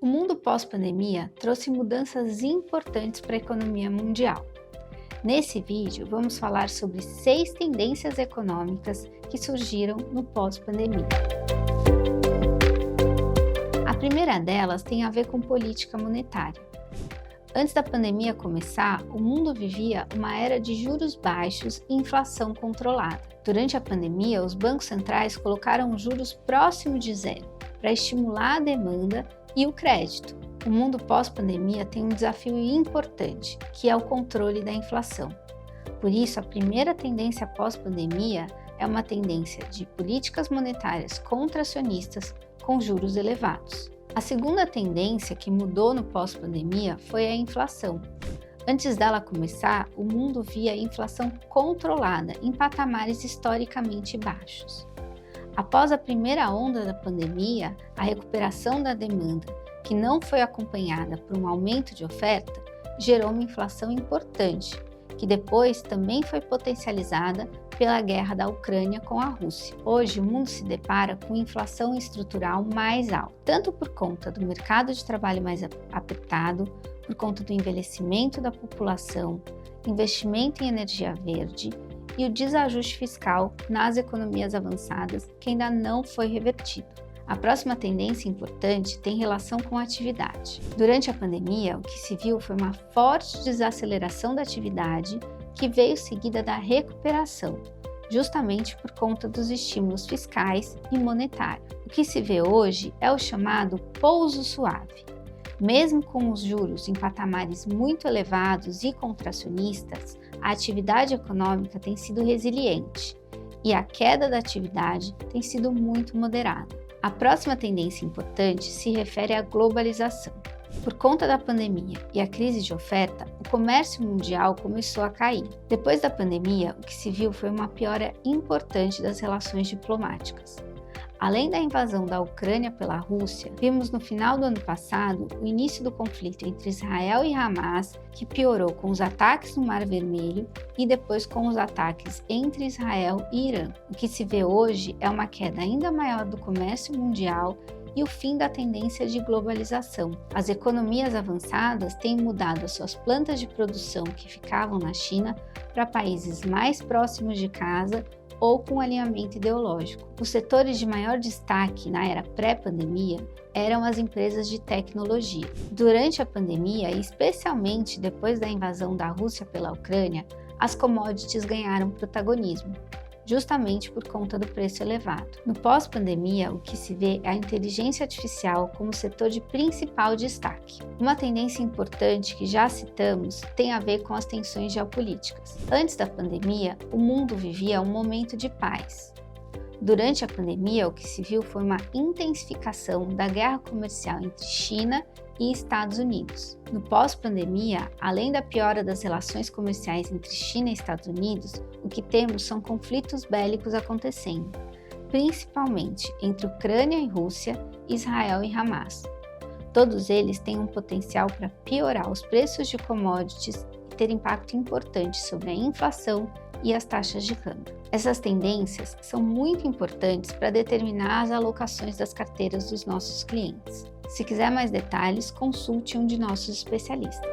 O mundo pós-pandemia trouxe mudanças importantes para a economia mundial. Nesse vídeo, vamos falar sobre 6 tendências econômicas que surgiram no pós-pandemia. A primeira delas tem a ver com política monetária. Antes da pandemia começar, o mundo vivia uma era de juros baixos e inflação controlada. Durante a pandemia, os bancos centrais colocaram juros próximo de zero para estimular a demanda e o crédito. O mundo pós-pandemia tem um desafio importante, que é o controle da inflação. Por isso, a primeira tendência pós-pandemia é uma tendência de políticas monetárias contracionistas com juros elevados. A segunda tendência que mudou no pós-pandemia foi a inflação. Antes dela começar, o mundo via a inflação controlada em patamares historicamente baixos. Após a primeira onda da pandemia, a recuperação da demanda, que não foi acompanhada por um aumento de oferta, gerou uma inflação importante, que depois também foi potencializada pela guerra da Ucrânia com a Rússia. Hoje, o mundo se depara com inflação estrutural mais alta, tanto por conta do mercado de trabalho mais apertado, por conta do envelhecimento da população, investimento em energia verde e o desajuste fiscal nas economias avançadas, que ainda não foi revertido. A próxima tendência importante tem relação com a atividade. Durante a pandemia, o que se viu foi uma forte desaceleração da atividade que veio seguida da recuperação, justamente por conta dos estímulos fiscais e monetários. O que se vê hoje é o chamado pouso suave. Mesmo com os juros em patamares muito elevados e contracionistas, a atividade econômica tem sido resiliente e a queda da atividade tem sido muito moderada. A próxima tendência importante se refere à globalização. Por conta da pandemia e a crise de oferta, o comércio mundial começou a cair. Depois da pandemia, o que se viu foi uma piora importante das relações diplomáticas. Além da invasão da Ucrânia pela Rússia, vimos no final do ano passado o início do conflito entre Israel e Hamas, que piorou com os ataques no Mar Vermelho e depois com os ataques entre Israel e Irã. O que se vê hoje é uma queda ainda maior do comércio mundial e o fim da tendência de globalização. As economias avançadas têm mudado as suas plantas de produção que ficavam na China para países mais próximos de casa ou com alinhamento ideológico. Os setores de maior destaque na era pré-pandemia eram as empresas de tecnologia. Durante a pandemia, e especialmente depois da invasão da Rússia pela Ucrânia, as commodities ganharam protagonismo, justamente por conta do preço elevado. No pós-pandemia, o que se vê é a inteligência artificial como setor de principal destaque. Uma tendência importante que já citamos tem a ver com as tensões geopolíticas. Antes da pandemia, o mundo vivia um momento de paz. Durante a pandemia, o que se viu foi uma intensificação da guerra comercial entre China e Estados Unidos. No pós-pandemia, além da piora das relações comerciais entre China e Estados Unidos, o que temos são conflitos bélicos acontecendo, principalmente entre Ucrânia e Rússia, Israel e Hamas. Todos eles têm um potencial para piorar os preços de commodities e ter impacto importante sobre a inflação e as taxas de câmbio. Essas tendências são muito importantes para determinar as alocações das carteiras dos nossos clientes. Se quiser mais detalhes, consulte um de nossos especialistas.